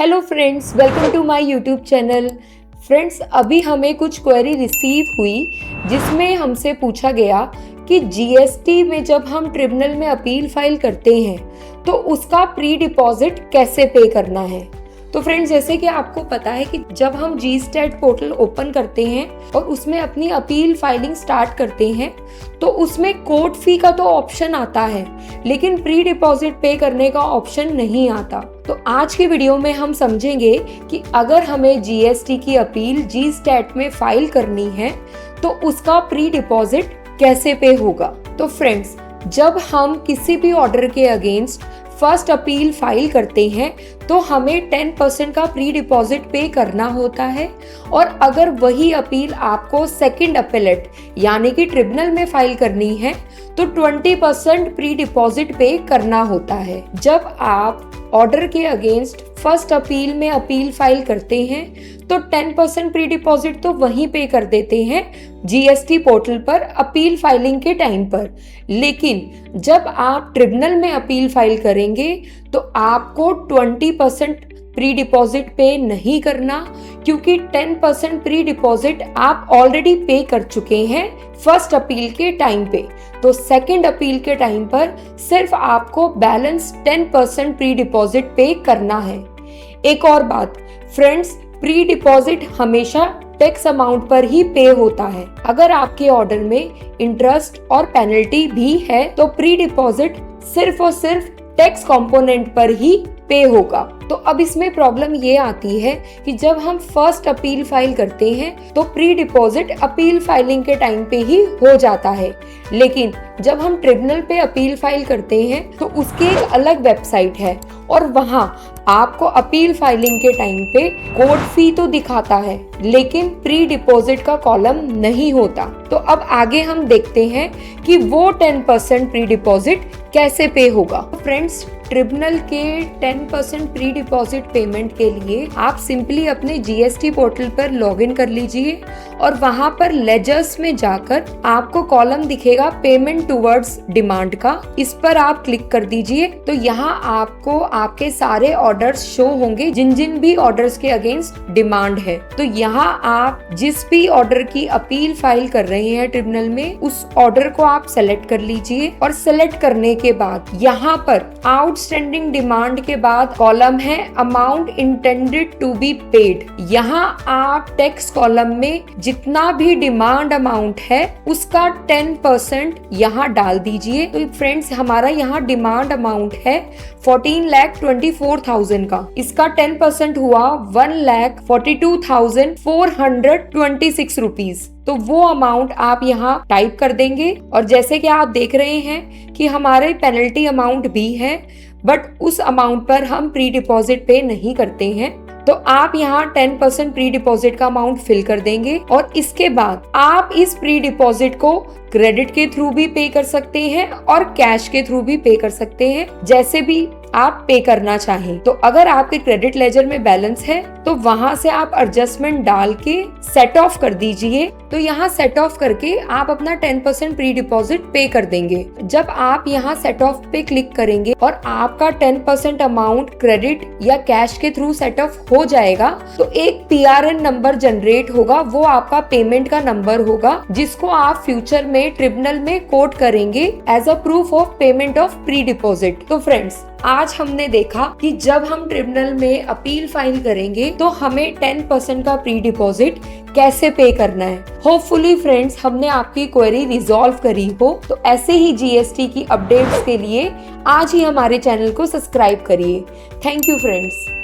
Hello friends, welcome to my YouTube channel. Friends, अभी हमें कुछ क्वेरी रिसीव हुई जिसमें हमसे पूछा गया कि जीएसटी में जब हम ट्रिब्यूनल में अपील फाइल करते हैं तो उसका प्री डिपॉजिट कैसे पे करना है। तो फ्रेंड्स, जैसे कि आपको पता है कि जब हम जी स्टैट पोर्टल ओपन करते हैं और उसमें अपनी अपील फाइलिंग स्टार्ट करते हैं तो उसमें कोर्ट फी का तो ऑप्शन आता है, लेकिन प्री डिपॉजिट पे करने का ऑप्शन नहीं आता। तो आज के वीडियो में हम समझेंगे कि अगर हमें जीएसटी की अपील जी स्टैट में फाइल करनी है तो उसका प्री डिपॉजिट कैसे पे होगा। तो फ्रेंड्स, जब हम किसी भी ऑर्डर के अगेंस्ट फर्स्ट अपील फाइल करते हैं तो हमें 10% का प्री डिपॉजिट पे करना होता है, और अगर वही अपील आपको सेकंड अपीलेट यानी कि ट्रिब्यूनल में फाइल करनी है तो 20% प्री डिपॉजिट पे करना होता है। जब आप ऑर्डर के अगेंस्ट फर्स्ट अपील में अपील फाइल करते हैं तो 10% प्री डिपॉजिट तो वहीं पे कर देते हैं जीएसटी पोर्टल पर अपील फाइलिंग के टाइम पर, लेकिन जब आप ट्रिब्यूनल में अपील फाइल करेंगे तो आपको 20% प्री डिपॉजिट पे नहीं करना, क्योंकि 10% प्री डिपॉजिट आप ऑलरेडी पे कर चुके हैं फर्स्ट अपील के टाइम पे। तो सेकंड अपील के टाइम पर सिर्फ आपको बैलेंस 10% प्री डिपॉजिट पे करना है। एक और बात फ्रेंड्स, प्री डिपॉजिट हमेशा टैक्स अमाउंट पर ही पे होता है। अगर आपके ऑर्डर में इंटरेस्ट और पेनल्टी भी है तो प्री डिपॉजिट सिर्फ और सिर्फ टैक्स कंपोनेंट पर ही पे होगा। तो अब इसमें प्रॉब्लम ये आती है कि जब हम फर्स्ट अपील फाइल करते हैं तो प्री डिपॉजिट अपील फाइलिंग के टाइम पे ही हो जाता है, लेकिन जब हम ट्रिब्यूनल पे अपील फाइल करते हैं तो उसकी एक अलग वेबसाइट है और वहां आपको अपील फाइलिंग के टाइम पे कोर्ट फी तो दिखाता है, लेकिन प्री डिपॉजिट का कॉलम नहीं होता। तो अब आगे हम देखते हैं कि वो 10% प्री डिपॉजिट कैसे पे होगा। फ्रेंड्स, ट्रिब्यूनल के 10% प्री डिपॉजिट पेमेंट के लिए आप सिंपली अपने जीएसटी पोर्टल पर लॉगिन कर लीजिए और वहां पर लेजर्स में जाकर आपको कॉलम दिखेगा पेमेंट टुवर्ड्स डिमांड का, इस पर आप क्लिक कर दीजिए। तो यहाँ आपको आपके सारे ऑर्डर्स शो होंगे जिन जिन भी ऑर्डर्स के अगेंस्ट डिमांड है। तो यहाँ आप जिस भी ऑर्डर की अपील फाइल कर रहे हैं ट्रिब्यूनल में, उस ऑर्डर को आप सेलेक्ट कर लीजिए और सेलेक्ट करने के बाद यहाँ पर आउटस्टैंडिंग डिमांड के बाद कॉलम है amount intended to be paid. यहाँ आप टैक्स कॉलम में जितना भी डिमांड अमाउंट है उसका 10% यहाँ डाल दीजिए। तो फ्रेंड्स, हमारा यहाँ डिमांड अमाउंट है 14,24,000 का, इसका 10% हुआ 1,42,426 रुपीज। तो वो अमाउंट आप यहाँ टाइप कर देंगे, और जैसे कि आप देख रहे हैं कि हमारे पेनल्टी अमाउंट भी है, बट उस अमाउंट पर हम प्री डिपॉजिट पे नहीं करते हैं। तो आप यहाँ 10% प्री डिपॉजिट का अमाउंट फिल कर देंगे, और इसके बाद आप इस प्री डिपॉजिट को क्रेडिट के थ्रू भी पे कर सकते हैं और कैश के थ्रू भी पे कर सकते हैं, जैसे भी आप पे करना चाहें। तो अगर आपके क्रेडिट लेजर में बैलेंस है तो वहां से आप एडजस्टमेंट डाल के सेट ऑफ कर दीजिए। तो यहाँ सेट ऑफ करके आप अपना 10% प्री डिपॉजिट पे कर देंगे। जब आप यहाँ सेट ऑफ पे क्लिक करेंगे और आपका 10% अमाउंट क्रेडिट या कैश के थ्रू सेट ऑफ हो जाएगा तो एक PRN नंबर जनरेट होगा, वो आपका पेमेंट का नंबर होगा, जिसको आप फ्यूचर में ट्रिब्यूनल में कोट करेंगे as a proof of payment of pre deposit. तो फ्रेंड्स, आज हमने देखा कि जब हम ट्रिब्यूनल में अपील फाइल करेंगे तो हमें 10% का प्री डिपॉजिट कैसे पे करना है। होपफुली फ्रेंड्स, हमने आपकी क्वेरी रिजॉल्व करी हो। तो ऐसे ही जीएसटी की अपडेट्स के लिए आज ही हमारे चैनल को सब्सक्राइब करिए। Thank you friends.